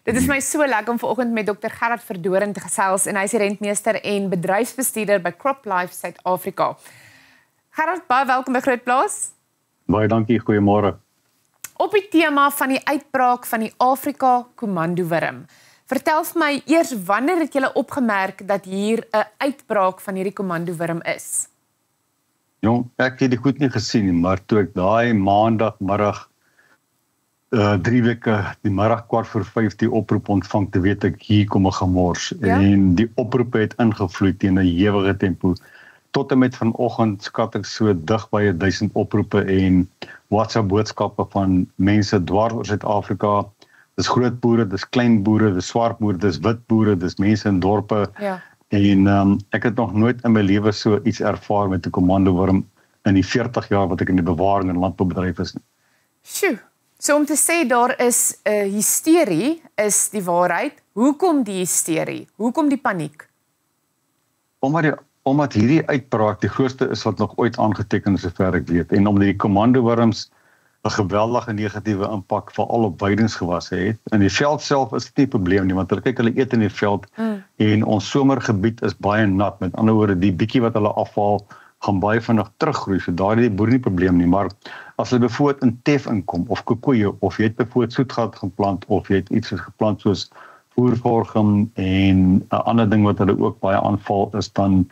Dit is my so lekker om vanoggend met Dr. Gerard Verdoren te gesels en hy is die rentmeester en bedryfsbestuurder by CropLife Suid-Afrika. Gerard, baie welkom by Grootplaas. Baie dankie, goeiemôre. Op die tema van die uitbraak van die Afrika komandowurm. Vertel vir my eers, wanneer het julle opgemerk dat hier 'n uitbraak van hierdie komandowurm is? Jong, ek het dit goed nie gesien nie, maar toe ek daai maandagmiddag 3 weke die middag 4:45 die oproep ontvang, te weet ek hier kom 'n gemors. Ja? En die oproepe het ingevloei teen 'n ewige tempo. Tot en met vanoggend skat ek so dig by 1000 oproepe en WhatsApp boodskappe van mense dwars oor Suid-Afrika. Dis groot boere, dis klein boere, dis swart boere, dis wit boere, dis mense in dorpe. Ja. En ek het nog nooit in my lewe so iets ervaar met 'n komandowurm in die 40 jaar wat ek in die bewaring en landboubedryf is. Sjoe. So om te sê daar is 'n hysterie, is die waarheid. Hoekom die hysterie? Hoekom die paniek? Omdat hierdie uitbraak die grootste is wat nog ooit aangeteken is, sover ek weet. En omdat die komandowurms 'n geweldige negatiewe impak veral op weidingsgewasse het. In die veld self is dit nie 'n probleem nie, want hulle eet in die veld en ons somergebied is baie nat. Met ander woorde, die bietjie wat hulle afval gaan baie vinnig teruggroei. So daar is die boer nie probleem nie, maar as hulle bijvoorbeeld in tef inkom of koekoeie of jy het bijvoorbeeld soetgat geplant of jy het iets geplant soos voervorging en 'n ander ding wat hulle ook baie aanval is dan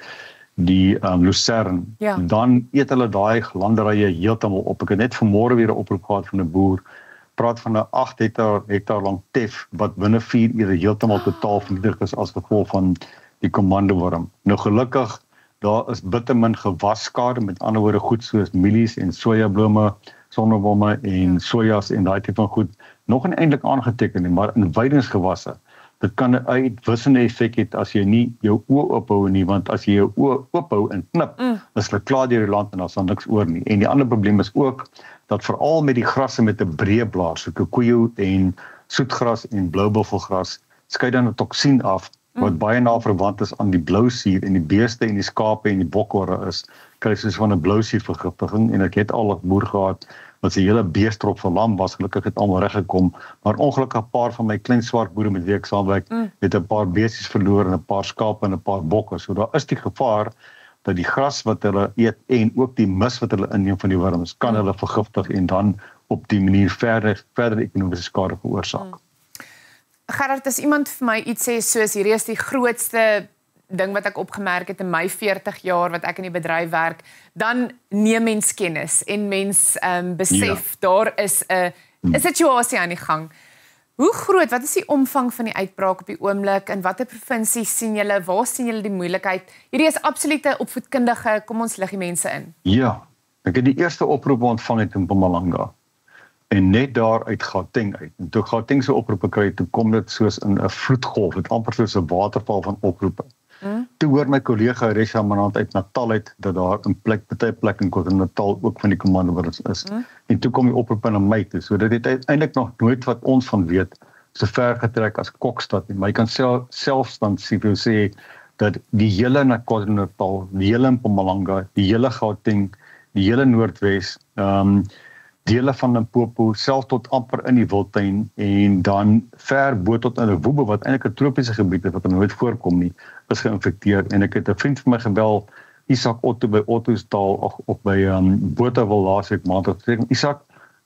die lucern. Ja. Dan eet hulle daai landerye heeltemal op. Ek het net vanmôre weer 'n oproep gehad van 'n boer. Praat van 'n 8 hektaar lang tef wat binne 4 ure heeltemal totaal vernietig is as gevolg van die komandowurm. Nou gelukkig daar is bitter min gewasskade, met ander woorde goed soos mielies en sojablome, sonneblomme en sojas en daai tipe van goed nog nie eintlik aangeteken nie, maar in weidingsgewasse. Dit kan 'n uitwissende effek hê as jy nie jou oë oophou nie, want as jy jou oë oophou en knip, is hulle klaar deur die land en daar's dan niks oor nie. En die ander probleem is ook dat veral met die grasse met 'n breë blaar, so koekoeie en soetgras en bloubuffelgras, skei dan 'n toksien af wat baie na verwant is aan die blousuur en die beeste en die skape en die bokke is, kry soos van 'n blousuurvergiftiging. En ek het al 'n boer gehad wat sy hele beestrop verlam was, gelukkig het almal reg gekom, maar ongelukkig 'n paar van my klein swart boere met wie ek saamwerk, het 'n paar beeste verloor en 'n paar skape en 'n paar bokke. So daar is die gevaar dat die gras wat hulle eet en ook die mis wat hulle inneem van die wurms kan hulle vergiftig en dan op die manier verder ekonomiese skade veroorsaak. Gerard, as iemand vir my iets sê soos hierdie is die grootste ding wat ek opgemerk het in my 40 jaar wat ek in die bedryf werk, dan neem mens kennis en mens besef, daar is 'n situasie aan die gang. Hoe groot, wat is die omvang van die uitbraak op die oomblik, in watter provinsie sien julle, waar sien julle die moeilikheid? Hierdie is absolute opvoedkundige, kom ons lig die mense in. Ja, ek het die eerste oproep ontvang in Mpumalanga. En net daar uit Gauteng uit. En toe Gauteng se oproepe kry, toe kom dit soos in 'n vloedgolf, het amper soos 'n waterval van oproepe. Toe hoor my kollega Resha Manant uit Natal uit dat daar 'n baie plek in KwaZulu-Natal ook van die komandowurms is. En toe kom die oproepe na my toe. So dit het uiteindelik nog nooit wat ons van weet so ver getrek as Kokstad. Maar jy kan selfs dan sê dat die hele na KwaZulu-Natal, die hele Mpumalanga, die hele Gauteng, die hele Noordwes, dele van Limpopo, self tot amper in die Wildtuin en dan ver bo tot in 'n Woebe wat eintlik 'n tropiese gebied is wat er nooit voorkom nie, is geïnfekteer. En ek het 'n vriend van my gebel, Isak Otto by Ottosdal of by Botawil laasweek maandag gesê, Isak,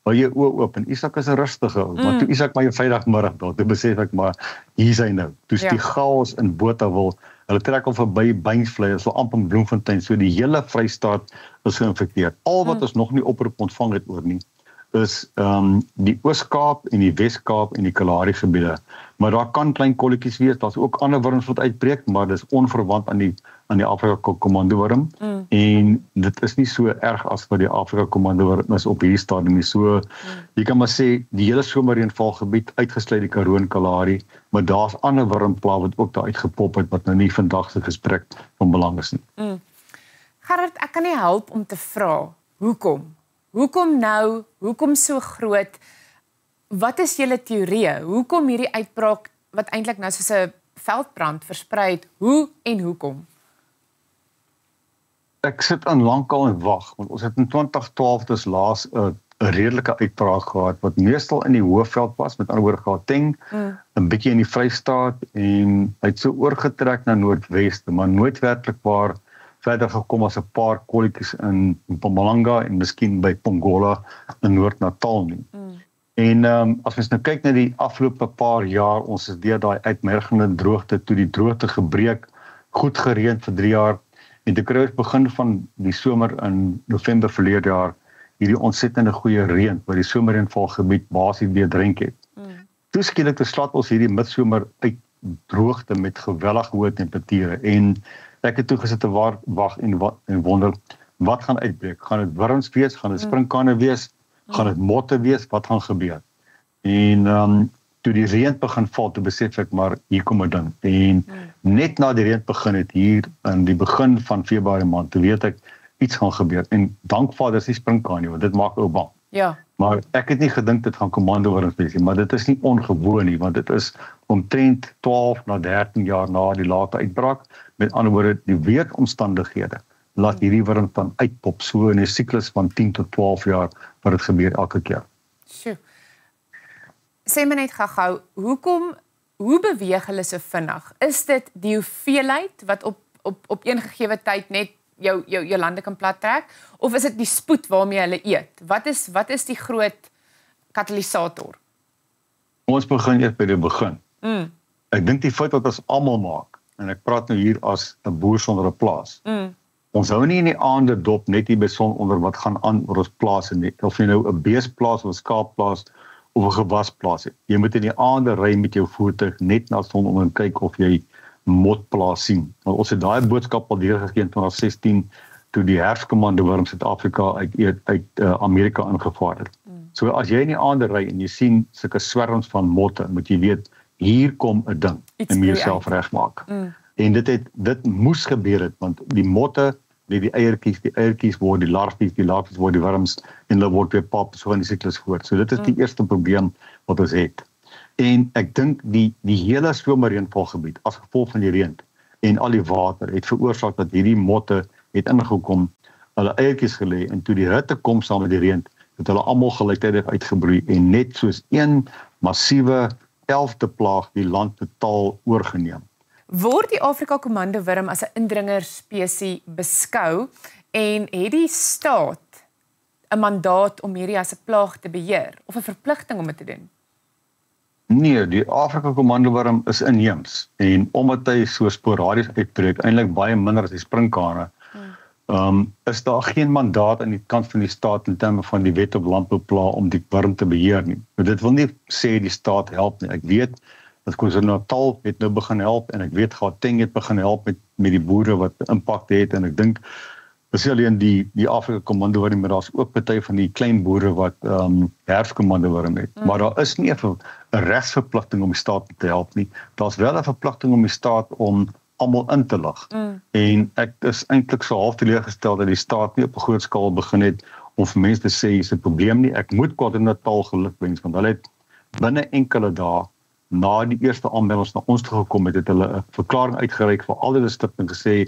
hou jou oë oop. En Isak is 'n rustige ou, maar toe Isak my 'n Vrydagmiddag bel, toe besef ek maar hier is hy nou. Toe's die chaos in Botawil. Hulle trek al verby Beinsvlei, so amper in Bloemfontein, so die hele Vrystaat is geïnfekteer. Al wat ons nog nie oproep ontvang het oor nie, is die Oos-Kaap en die Wes-Kaap en die Kalahari gebiede. Maar daar kan klein kolletjies wees, daar's ook ander wurms wat uitbreek, maar dis onverwant aan die Afrika komandowurm. En dit is nie so erg as wat die Afrika komandowurm is op hierdie stadium nie. So jy kan maar sê die hele somerreënvalgebied uitgesluit die Karoo en Kalahari, maar daar's ander wurmpla wat ook daar uitgepop het wat nou nie vandag se gesprek van belang is nie. Gerard, ek kan nie help om te vra, hoekom? Hoekom nou? Hoekom so groot? Wat is julle teorieë? Hoekom hierdie uitbraak wat eintlik nou soos 'n veldbrand versprei het? Hoe en hoekom? Ek sit aan lankal en wag, want ons het in 2012 dus laas 'n 'n redelike uitbraak gehad wat meestal in die Hoëveld was, met ander woorde Gauteng, 'n bietjie in die Vrystaat en hy het so oorgetrek na Noordweste, maar nooit werklik waar verder gekom as 'n paar kolletjies in Mpumalanga en miskien by Pongola in Noord-Natal nie. En as mens nou kyk na die afgelope paar jaar, ons is deur daai uitmergende droogte, toe die droogte gebreek, goed gereën vir 3 jaar, en toe kry ons begin van die somer in November verlede jaar, hierdie ontsettende goeie reën, wat die somerreënvalgebied basies deurdrink het. Toe skielik slat ons hierdie midsomer uit droogte met geweldig hoë temperature, en ek het toe gesit te wag en wonder, wat gaan uitbreek? Gaan dit wurms wees? Gaan dit sprinkane wees? Gaan dit motte wees? Wat gaan gebeur? En toe die reën begin val, toe besef ek maar, hier kom 'n ding. En net na die reën begin het, hier in die begin van Februarie maand, toe weet ek, iets gaan gebeur. En dank Vader is nie sprinkaan nie, want dit maak ou bang. Ja. Maar ek het nie gedink dit gaan kommandowurms wees nie, maar dit is nie ongewoon nie, want dit is omtrent 12 na 13 jaar na die late uitbraak. Met ander woorde, die weeromstandighede laat hierdie wurm dan uitpop, so in 'n siklus van 10 tot 12 jaar wat dit gebeur elke keer. Sjoe. Sê my net gou-gou, hoe beweeg hulle so vinnig? Is dit die hoeveelheid wat op een gegeewe tyd net jou lande kan plat trek, of is dit die spoed waarmee hulle eet? Wat is die groot katalisator? Ons begin eers by die begin. Ek dink die fout wat ons almal maak, en ek praat nou hier as 'n boer sonder 'n plaas. Ons hou nie in die aande dop net hier by son onder wat gaan aan oor ons plase nie, of jy nou 'n beesplaas of 'n skaapplaas of 'n gewasplaas het. Jy moet in die aande ry met jou voertuig net na son onder en kyk of jy motplaas sien. Want ons het daai boodskap al deurgegee in 2016 toe die herfskommandowurm Suid-Afrika uit Amerika ingevaar het. So as jy in die aande ry en jy sien sulke swerms van motte, moet jy weet, hier kom 'n ding en moet jouself regmaak. En dit moes gebeur het, want die motte lê die eiertjies word die larfies word die wurms en hulle word weer pap, so in die siklus voort. So dit is die eerste probleem wat ons het. En ek dink die hele somerreënvalgebied as gevolg van die reën en al die water het veroorsaak dat hierdie motte het ingekom, hulle eiertjies gelê, en toe die hitte kom saam met die reën, het hulle almal gelyktydig uitgebroei en net soos een massiewe 11de plaag die land totaal oorgeneem. Word die Afrika kommandowurm as 'n indringerspesie beskou en het die staat 'n mandaat om hierdie as 'n plaag te beheer of 'n verpligting om dit te doen? Nee, die Afrika kommandowurm is inheems en omdat hy so sporadies uitbreek, eintlik baie minder as die sprinkane, is daar geen mandaat aan die kant van die staat in terme van die wet op landboupla om die wurm te beheer nie. Maar dit wil nie sê die staat help nie. Ek weet dat KwaZulu-Natal het nou begin help en ek weet Gauteng het begin help met die boere wat impak het, en ek dink dis alleen die Afrika kommandowurm, maar daar's ook party van die klein boere wat herfskommandowurm het. Maar daar is nie 'n regsverpligting om die staat te help nie. Daar's wel 'n verpligting om die staat om almal in te lig. En ek is eintlik so half teleurgestel dat die staat nie op 'n groot skaal begin het om vir mense te sê hier's 'n probleem nie. Ek moet KwaZulu-Natal gelukwens, want hulle het binne enkele dae na die eerste aanmeldings na ons toe gekom het hulle 'n verklaring uitgereik vir al die distrikte en gesê,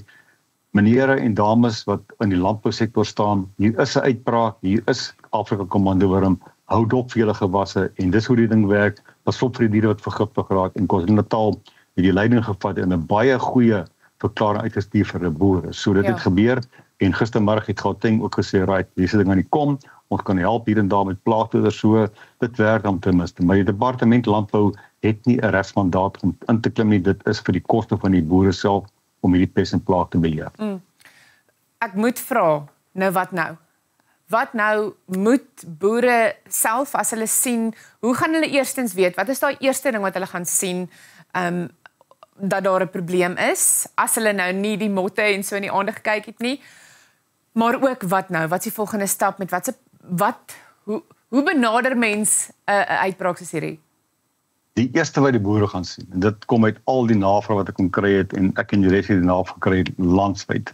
menere en dames wat in die landbousektor staan, hier is 'n uitbraak, hier is Afrika kommandowurm, hou dop vir julle gewasse en dis hoe die ding werk. Pas op vir die diere wat vergiftig raak, en KwaZulu-Natal het die leiding gevat en 'n baie goeie verklaring uitgestuur vir die boere. So dit het gebeur, en gistermiddag het Gauteng ook gesê, right, hierdie ding aan die kom, ons kan help hier en daar met plaagdoders, so dit werk om ten minste. Maar die departement landbou het nie 'n regsmandaat om in te klim nie, dit is vir die koste van die boere self om hierdie pes en plaag te beheer. Ek moet vra, nou wat nou? Wat nou moet boere self as hulle sien, hoe gaan hulle eerstens weet, wat is daai eerste ding wat hulle gaan sien, dat daar 'n probleem is, as hulle nou nie die motte en so in die aande gekyk het nie, maar ook wat nou, wat is die volgende stap met hoe benader mens 'n uitbraak soos hierdie? Die eerste wat die boere gaan sien, en dit kom uit al die navraag wat ek kon kry het, en ek en die res het die navraag gekry landwyd,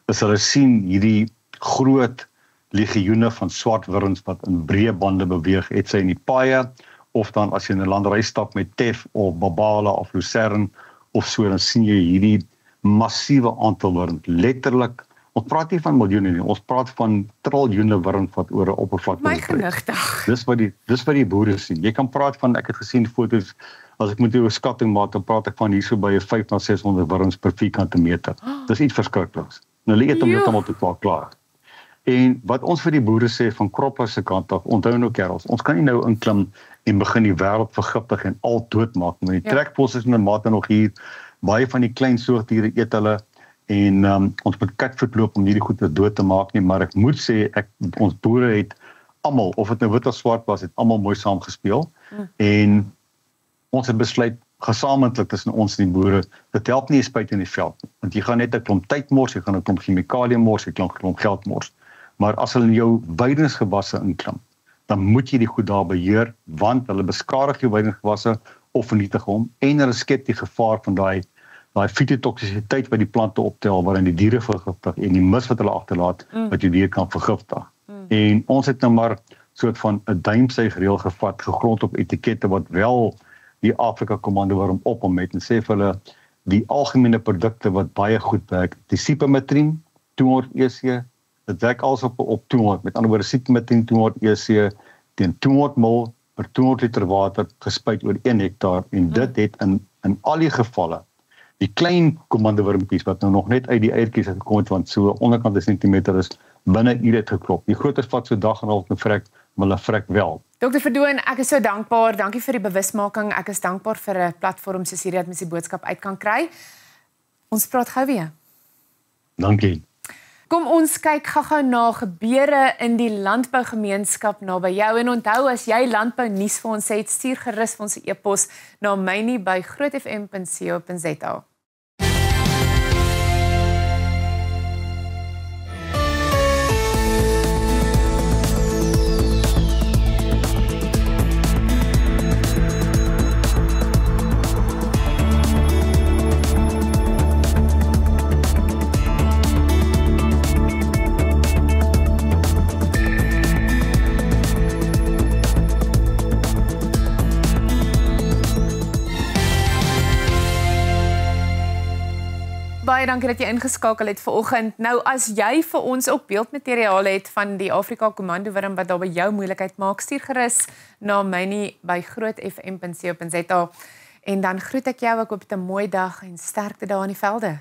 is hulle sien hierdie groot legioene van swart wurms wat in breë bande beweeg, het sy in die paaie, of dan as jy in 'n landery stap met tef of babala of lucerne of so, dan sien jy hierdie massiewe aantal wurms, letterlik Ons praat nie van miljoene nie, ons praat van triljoene wurms wat oor 'n oppervlakte My genigtig. Dis wat die boere sien. Jy kan praat van, ek het gesien foto's, as ek moet 'n skatting maak, dan praat ek van hierso by 5 na 600 wurms per vierkante meter. Dis iets verskrikliks. Nou hulle eet hom heeltemal totaal klaar. En wat ons vir die boere sê van Cropper se kant af, onthou nou kerels, ons kan nie nou inklim en begin die wêreld vergiftig en al doodmaak nie. Die trekvosse is in 'n mate nog hier. Baie van die klein soogdiere eet hulle en ons moet katvoet loop om hierdie goeie dood te maak nie, maar ek moet sê ons boere het almal, of dit nou wit of swart was, het almal mooi saam gespeel. En ons het besluit gesamentlik tussen ons en die boere, dit help nie 'n spuit in die veld nie, want jy gaan net 'n klomp tyd mors, jy gaan 'n klomp chemikalieë mors, jy gaan 'n klomp geld mors. Maar as hulle in jou weidinggewasse inklim, dan moet jy die goed daar beheer, want hulle beskadig jou weidinggewasse of vernietig hom en hulle skep die gevaar van daai fitotoksisiteit by die plante optel waarin die diere vergiftig en die mis wat hulle agterlaat wat jy weer kan vergiftig. En ons het nou maar soort van 'n duimsuig reël gevat, gegrond op etikette wat wel die Afrika Komando waarom op hom het en sê vir hulle die algemene produkte wat baie goed werk, die Sipemetrin 200 EC, dit werk als op 200, met ander woorde Sipemetrin 200 EC teen 200 ml per 200 liter water gespuit oor 1 hektaar en dit het in al die gevalle die klein komandowurmpies wat nou nog net uit die eiertjies het gekom het, want so onderkant 'n sentimeter is binne ure het geklop. Die grootes vat so dag en 'n half te vrek, maar hulle vrek wel. Dr. Verdoorn, ek is so dankbaar. Dankie vir die bewusmaking. Ek is dankbaar vir 'n platform soos hierdie dat mens die boodskap uit kan kry. Ons praat gou weer. Dankie. Kom ons kyk gou-gou na gebeure in die landbougemeenskap naby jou. En onthou, as jy landbou nuus vir ons het, stuur gerus vir ons 'n e-pos na mynie@grootfm.co.za. Baie dankie dat jy ingeskakel het vanoggend. Nou as jy vir ons ook beeldmateriaal het van die Afrika Komandowurm wat daar by jou moeilikheid maak, stuur gerus na mynie@grootfm.co.za. En dan groet ek jou, ek hoop jy 'n mooi dag en sterkte daar in die velde.